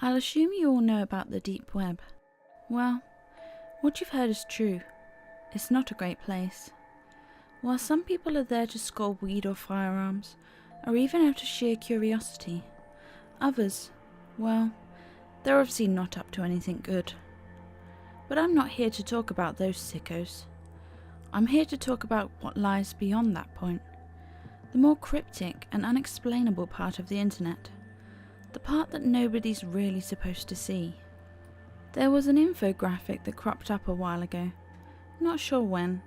I'll assume you all know about the deep web. Well, what you've heard is true. It's not a great place. While some people are there to score weed or firearms, or even out of sheer curiosity, others, well, they're obviously not up to anything good. But I'm not here to talk about those sickos. I'm here to talk about what lies beyond that point. The more cryptic and unexplainable part of the internet. The part that nobody's really supposed to see. There was an infographic that cropped up a while ago. Not sure when.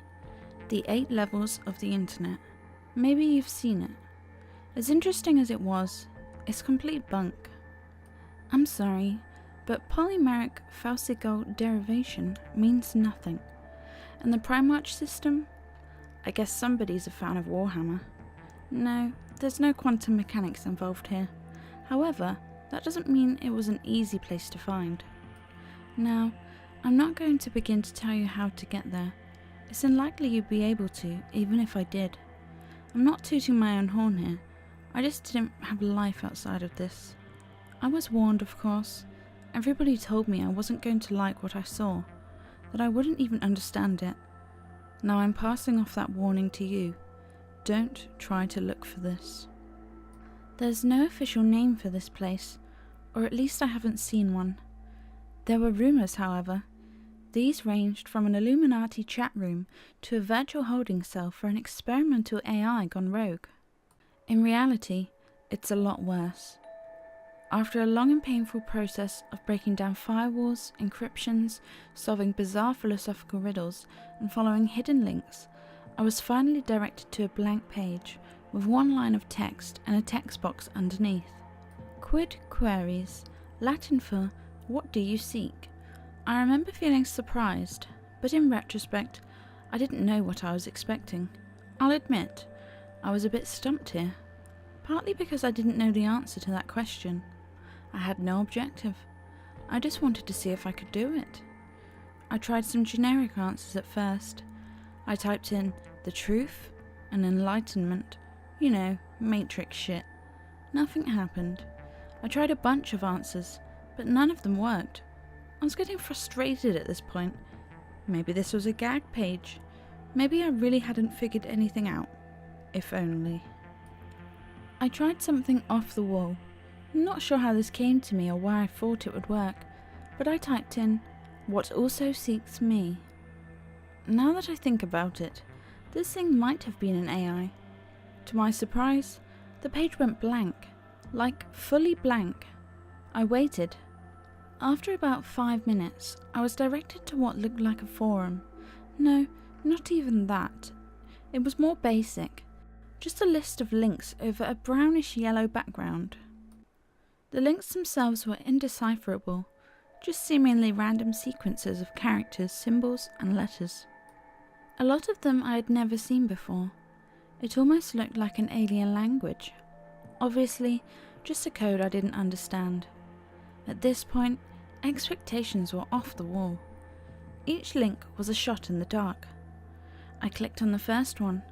The 8 levels of the internet. Maybe you've seen it. As interesting as it was, it's complete bunk. I'm sorry, but polymeric Faucigal derivation means nothing. And the Primarch system? I guess somebody's a fan of Warhammer. No, there's no quantum mechanics involved here. However, that doesn't mean it was an easy place to find. Now, I'm not going to begin to tell you how to get there. It's unlikely you'd be able to, even if I did. I'm not tooting my own horn here. I just didn't have life outside of this. I was warned, of course. Everybody told me I wasn't going to like what I saw, that I wouldn't even understand it. Now I'm passing off that warning to you. Don't try to look for this. There's no official name for this place, or at least I haven't seen one. There were rumours, however. These ranged from an Illuminati chat room to a virtual holding cell for an experimental AI gone rogue. In reality, it's a lot worse. After a long and painful process of breaking down firewalls, encryptions, solving bizarre philosophical riddles, and following hidden links, I was finally directed to a blank page with one line of text and a text box underneath. Quid queries, Latin for "what do you seek?" I remember feeling surprised, but in retrospect, I didn't know what I was expecting. I'll admit, I was a bit stumped here, partly because I didn't know the answer to that question. I had no objective. I just wanted to see if I could do it. I tried some generic answers at first. I typed in the truth and enlightenment, you know, Matrix shit. Nothing happened. I tried a bunch of answers, but none of them worked. I was getting frustrated at this point. Maybe this was a gag page. Maybe I really hadn't figured anything out. If only. I tried something off the wall. I'm not sure how this came to me or why I thought it would work, but I typed in, "what also seeks me." Now that I think about it, this thing might have been an AI. To my surprise, the page went blank, like fully blank. I waited. After about 5 minutes, I was directed to what looked like a forum. No, not even that. It was more basic. Just a list of links over a brownish yellow background. The links themselves were indecipherable, just seemingly random sequences of characters, symbols, and letters. A lot of them I had never seen before. It almost looked like an alien language. Obviously, just a code I didn't understand. At this point, expectations were off the wall. Each link was a shot in the dark. I clicked on the first one.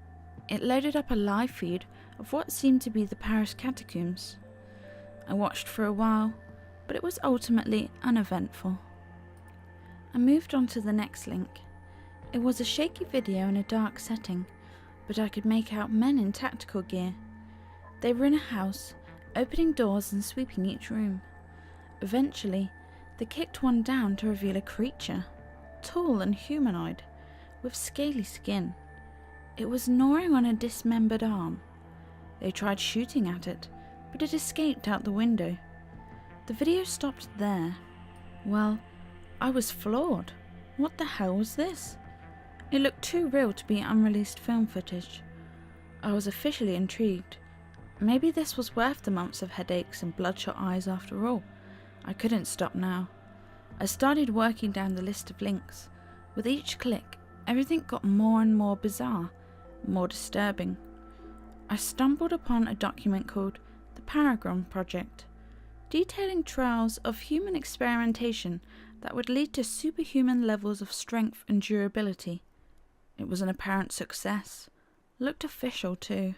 It loaded up a live feed of what seemed to be the Paris catacombs. I watched for a while, but it was ultimately uneventful. I moved on to the next link. It was a shaky video in a dark setting, but I could make out men in tactical gear. They were in a house, opening doors and sweeping each room. Eventually, they kicked one down to reveal a creature, tall and humanoid, with scaly skin. It was gnawing on a dismembered arm. They tried shooting at it, but it escaped out the window. The video stopped there. Well, I was floored. What the hell was this? It looked too real to be unreleased film footage. I was officially intrigued. Maybe this was worth the months of headaches and bloodshot eyes after all. I couldn't stop now. I started working down the list of links. With each click, everything got more and more bizarre, more disturbing. I stumbled upon a document called the Paragon Project, detailing trials of human experimentation that would lead to superhuman levels of strength and durability. It was an apparent success. Looked official too.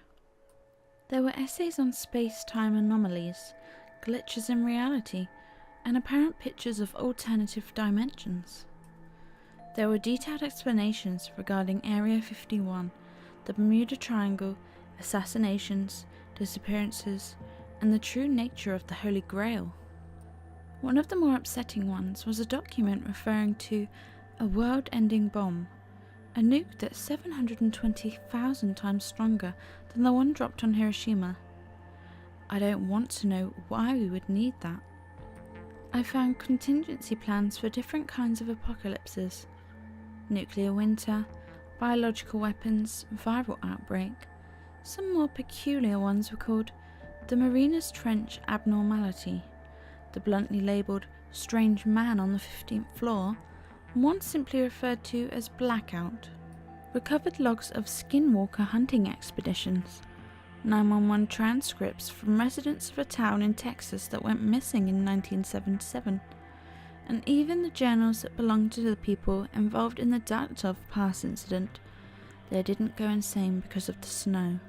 There were essays on space-time anomalies, glitches in reality, and apparent pictures of alternative dimensions. There were detailed explanations regarding Area 51, the Bermuda Triangle, assassinations, disappearances, and the true nature of the Holy Grail. One of the more upsetting ones was a document referring to a world-ending bomb, a nuke that's 720,000 times stronger than the one dropped on Hiroshima. I don't want to know why we would need that. I found contingency plans for different kinds of apocalypses: nuclear winter, biological weapons, viral outbreak. Some more peculiar ones were called the Mariner's Trench Abnormality, the bluntly labelled Strange Man on the 15th Floor, and one simply referred to as Blackout. Recovered logs of skinwalker hunting expeditions, 911 transcripts from residents of a town in Texas that went missing in 1977, and even the journals that belonged to the people involved in the Datov Pass incident. They didn't go insane because of the snow.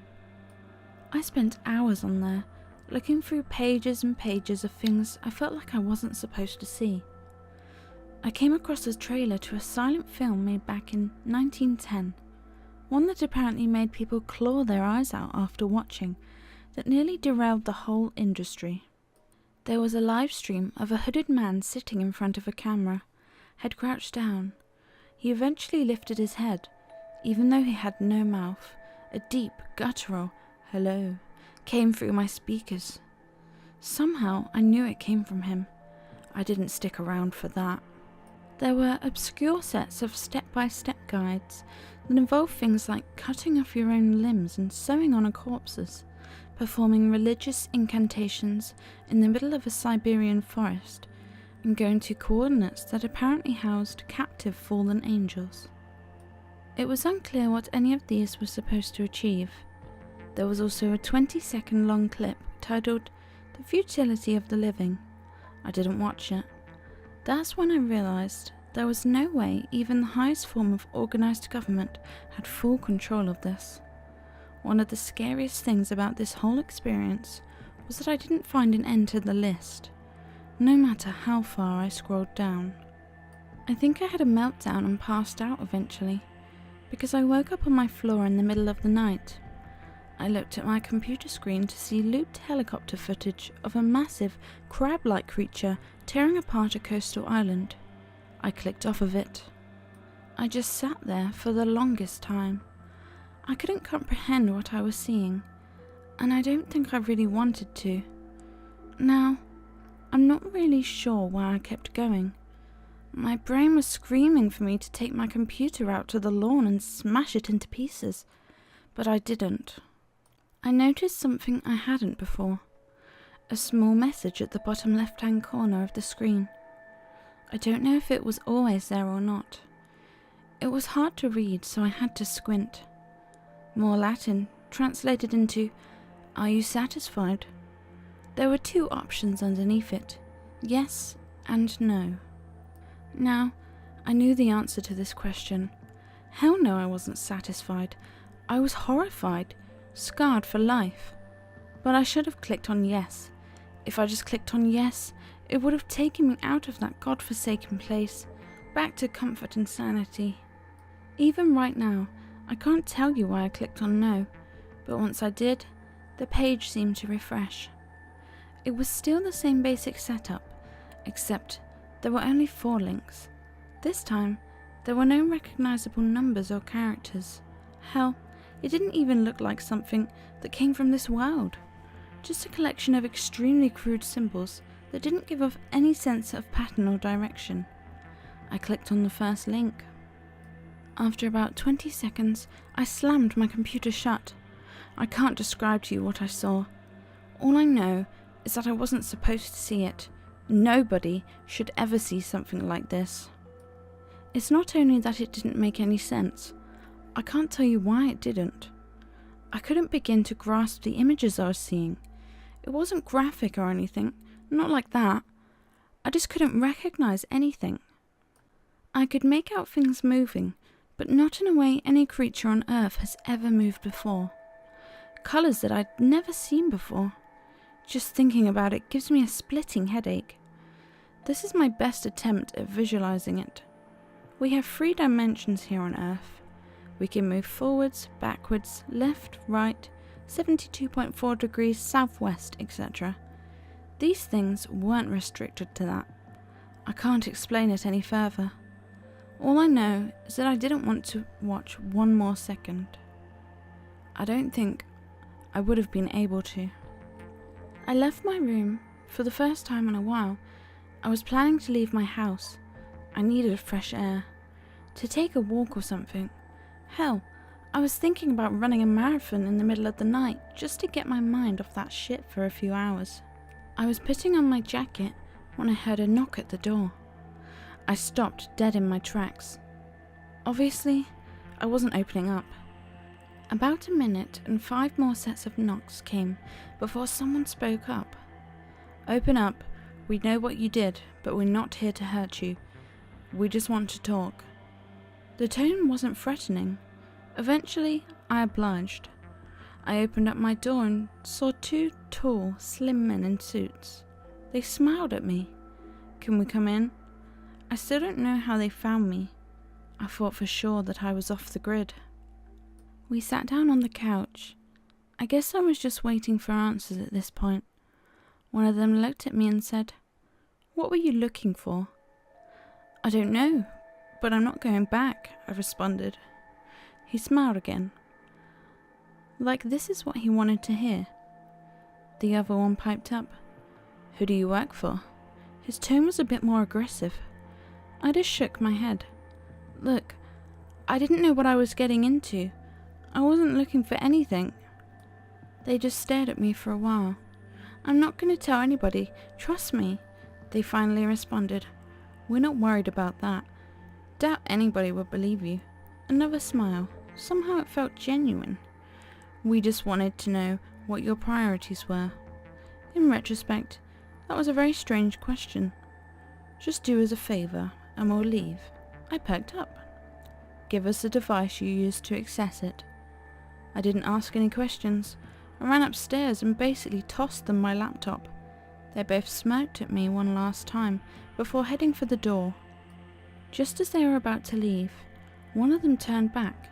I spent hours on there, looking through pages and pages of things I felt like I wasn't supposed to see. I came across a trailer to a silent film made back in 1910, one that apparently made people claw their eyes out after watching, that nearly derailed the whole industry. There was a live stream of a hooded man sitting in front of a camera, head crouched down. He eventually lifted his head, even though he had no mouth. A deep, guttural "hello" came through my speakers. Somehow I knew it came from him. I didn't stick around for that. There were obscure sets of step-by-step guides that involved things like cutting off your own limbs and sewing on corpses, performing religious incantations in the middle of a Siberian forest, and going to coordinates that apparently housed captive fallen angels. It was unclear what any of these were supposed to achieve. There was also a 20-second long clip titled "The Futility of the Living." I didn't watch it. That's when I realised there was no way even the highest form of organised government had full control of this. One of the scariest things about this whole experience was that I didn't find an end to the list, no matter how far I scrolled down. I think I had a meltdown and passed out eventually, because I woke up on my floor in the middle of the night. I looked at my computer screen to see looped helicopter footage of a massive, crab-like creature tearing apart a coastal island. I clicked off of it. I just sat there for the longest time. I couldn't comprehend what I was seeing, and I don't think I really wanted to. Now, I'm not really sure why I kept going. My brain was screaming for me to take my computer out to the lawn and smash it into pieces, but I didn't. I noticed something I hadn't before. A small message at the bottom left-hand corner of the screen. I don't know if it was always there or not. It was hard to read, so I had to squint. More Latin, translated into, "Are you satisfied?" There were two options underneath it, yes and no. Now, I knew the answer to this question. Hell no, I wasn't satisfied. I was horrified, scarred for life. But I should have clicked on yes. If I just clicked on yes, it would have taken me out of that godforsaken place, back to comfort and sanity. Even right now, I can't tell you why I clicked on no, but once I did, the page seemed to refresh. It was still the same basic setup, except there were only 4 links. This time, there were no recognizable numbers or characters. Hell, it didn't even look like something that came from this world. Just a collection of extremely crude symbols that didn't give off any sense of pattern or direction. I clicked on the first link. After about 20 seconds, I slammed my computer shut. I can't describe to you what I saw. All I know is that I wasn't supposed to see it. Nobody should ever see something like this. It's not only that it didn't make any sense. I can't tell you why it didn't. I couldn't begin to grasp the images I was seeing. It wasn't graphic or anything, not like that. I just couldn't recognize anything. I could make out things moving, but not in a way any creature on Earth has ever moved before. Colours that I'd never seen before. Just thinking about it gives me a splitting headache. This is my best attempt at visualizing it. We have 3 dimensions here on Earth. We can move forwards, backwards, left, right, 72.4 degrees southwest, etc. These things weren't restricted to that. I can't explain it any further. All I know is that I didn't want to watch one more second. I don't think I would have been able to. I left my room for the first time in a while. I was planning to leave my house. I needed fresh air. To take a walk or something. Hell, I was thinking about running a marathon in the middle of the night just to get my mind off that shit for a few hours. I was putting on my jacket when I heard a knock at the door. I stopped dead in my tracks. Obviously, I wasn't opening up. About a minute and 5 more sets of knocks came before someone spoke up. "Open up. We know what you did, but we're not here to hurt you. We just want to talk." The tone wasn't threatening. Eventually, I obliged. I opened up my door and saw 2 tall, slim men in suits. They smiled at me. "Can we come in?" I still don't know how they found me. I thought for sure that I was off the grid. We sat down on the couch. I guess I was just waiting for answers at this point. One of them looked at me and said, "What were you looking for?" "I don't know, but I'm not going back," I responded. He smiled again. Like this is what he wanted to hear. The other one piped up, "Who do you work for?" His tone was a bit more aggressive. I just shook my head. "Look, I didn't know what I was getting into. I wasn't looking for anything." They just stared at me for a while. "I'm not going to tell anybody, trust me," they finally responded. "We're not worried about that. Doubt anybody would believe you." Another smile. Somehow it felt genuine. "We just wanted to know what your priorities were." In retrospect, that was a very strange question. "Just do us a favour and we'll leave." I perked up. "Give us the device you used to access it." I didn't ask any questions. I ran upstairs and basically tossed them my laptop. They both smirked at me one last time before heading for the door. Just as they were about to leave, one of them turned back.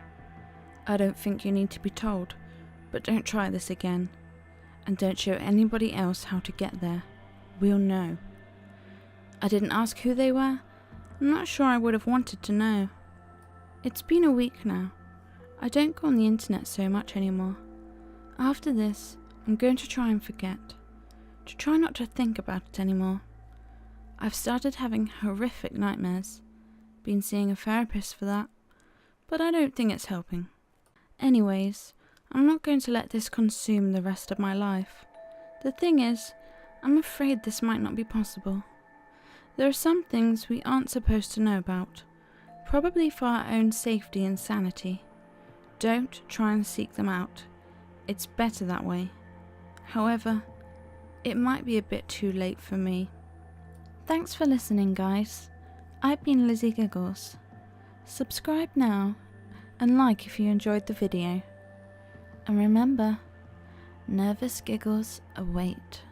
"I don't think you need to be told, but don't try this again. And don't show anybody else how to get there. We'll know." I didn't ask who they were. I'm not sure I would have wanted to know. It's been a week now. I don't go on the internet so much anymore. After this, I'm going to try and forget. To try not to think about it anymore. I've started having horrific nightmares. Been seeing a therapist for that. But I don't think it's helping. Anyways, I'm not going to let this consume the rest of my life. The thing is, I'm afraid this might not be possible. There are some things we aren't supposed to know about, probably for our own safety and sanity. Don't try and seek them out. It's better that way. However, it might be a bit too late for me. Thanks for listening, guys. I've been Lizzy Giggles. Subscribe now and like if you enjoyed the video. And remember, nervous giggles await.